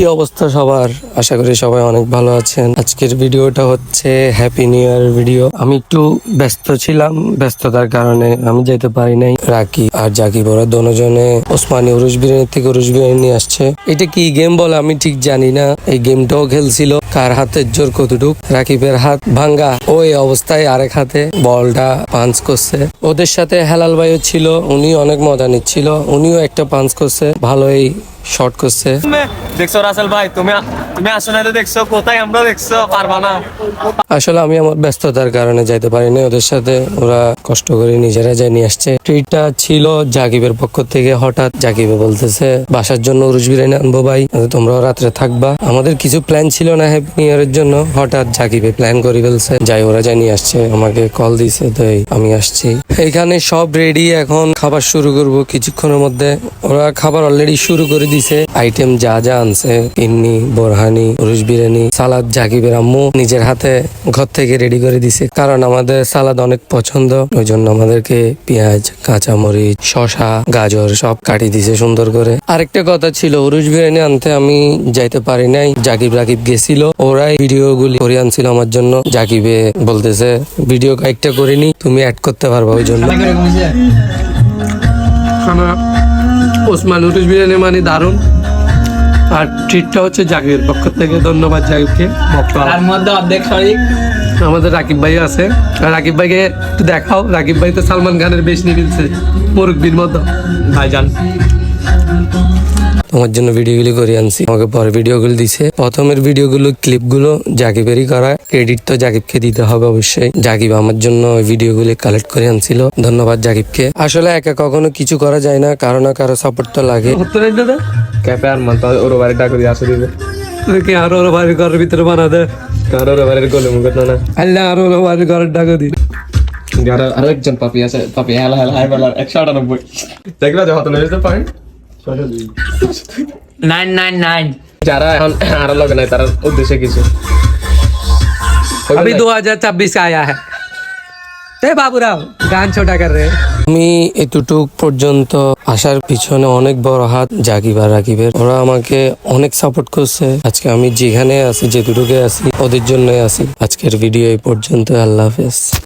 কি অবস্থা সবার? আশা করি সবাই অনেক ভালো আছেন। আজকের ভিডিওটা হচ্ছে হ্যাপি নিউ ইয়ার ভিডিও। আমি একটু ব্যস্ত ছিলাম, ব্যস্ততার কারণে আমি যেতে পারি নাই। রাকি আর জাকিব ওরা দুজনে ওসমানী উরুস বিরিয়ানি থেকে উরুস বিরিয়ানি নিয়ে আসছে। এটা কি গেম বলে আমি ঠিক জানি না। এই গেমটাও খেলছিল, কার হাতের জোর কতটুক। রাকিবের হাত ভাঙ্গা, ওই অবস্থায় আরেক হাতে বলটা পাঞ্চ করছে। ওদের সাথে হেলাল ভাইও ছিল, উনি অনেক মজা নিচ্ছিল, উনিও একটা পাঞ্চ করছে, ভালোই শর্ট করছে। দেখছো রাসেল ভাই, তুমি তুমি আসলে দেখছো কোথায়, আমরা দেখছো পারবা না। আসলে আমি আমার ব্যস্ততার কারণে যাইতে পারিনি ওদের সাথে। ওরা কষ্ট করে নিজেরা যাই নিয়ে আসছে। ট্রিটটা ছিল জাকিবের পক্ষ থেকে। হঠাৎ জাকিবে বলতেছে বাসার জন্য উরুস বিরিয়ানি আনবো ভাই, তোমরা রাত্রে থাকবা। আমাদের কিছু প্ল্যান ছিল না হ্যাপি নিউ ইয়ারের জন্য, হঠাৎ জাকিবে প্ল্যান করে ফেলছে। যাই ওরা যাই নিয়ে আসছে, আমাকে কল দিছে, তাই আমি আসছি। এখানে সব রেডি, এখন খাবার শুরু করব কিছুক্ষণের মধ্যে। ওরা খাবার অলরেডি শুরু করে দিছে। আইটেম যা যা আনছে, পিন্নি, বোরহানি, উরুস বিরিয়ানি, সালাদ জাকিবের আম্মু নিজের হাতে ঘর থেকে রেডি করে দিছে, কারণ আমাদের সালাদ অনেক পছন্দ। ওই জন্য আমাদেরকে পেঁয়াজ, কাঁচামরিচ, শসা, গাজর সব কাটিয়ে দিছে সুন্দর করে। আরেকটা কথা ছিল, উরুস বিরিয়ানি আনতে আমি যাইতে পারি নাই, জাকিব রাকিব গেছিল। ওরাই ভিডিও গুলি করে আনছিল আমার জন্য। জাকিবে বলতেছে ভিডিও কয়েকটা করিনি, তুমি অ্যাড করতে পারবা। ওই জন্য ওসমান উরুস বিরিয়ানি মানে দারুণ। আর ট্রিটটা হচ্ছে জাকিবের পক্ষ থেকে, ধন্যবাদ জাকিবকে। তার মধ্যে অর্ধেক শরীর আমাদের রাকিব ভাই আছে, আর রাকিব ভাইকে একটু দেখাও। রাকিব ভাই তো সালমান খানের বেশ নিয়ে ফেলছে মুরব্বীর মতো। ভাইজান তোমার জন্য ভিডিওগুলি করে আনছি, আমাকে পরে ভিডিওগুলো দিছে। প্রথমের ভিডিওগুলো ক্লিপগুলো জাকিবেরই করা, ক্রেডিট তো জাকিবকে দিতে হবে অবশ্যই। জাকিব আমার জন্য ওই ভিডিওগুলি কালেক্ট করে আনছিল, ধন্যবাদ জাকিবকে। আসলে একা কখনো কিছু করা যায় না, কারো না কারো সাপোর্ট তো লাগে। ক্যাপে আর মান ওর বাড়ি ডাক দিয়ে আসে দিবে কি আরো ওর বাড়ির ঘরের ভিতরে বানা দে, আর ওর বাড়ির গলে মুখ না আল্লাহ আরো ওর বাড়ির ঘরের ডাকা দিন। আরো একজন পাপি আছে, পাপি হেলা হেলা হাই বলার 198 দেখলা যে হত নইতে পারেন 999 যারা এখন আরো লগে নাই তার উদ্দেশ্যে কিছু अभी 2026 का आया है। বাবুরাও গান ছোটা কর রে। আমি এতটুক পর্যন্ত আসার পিছনে অনেক বড় হাত জাকিব আর রাকিবের। ওরা আমাকে অনেক সাপোর্ট করছে। আজকে আমি যেখানে আছি, যেটুকুকে আছি, ওদের জন্যই আছি। আজকের ভিডিও এই পর্যন্ত। আল্লাহ হাফেজ।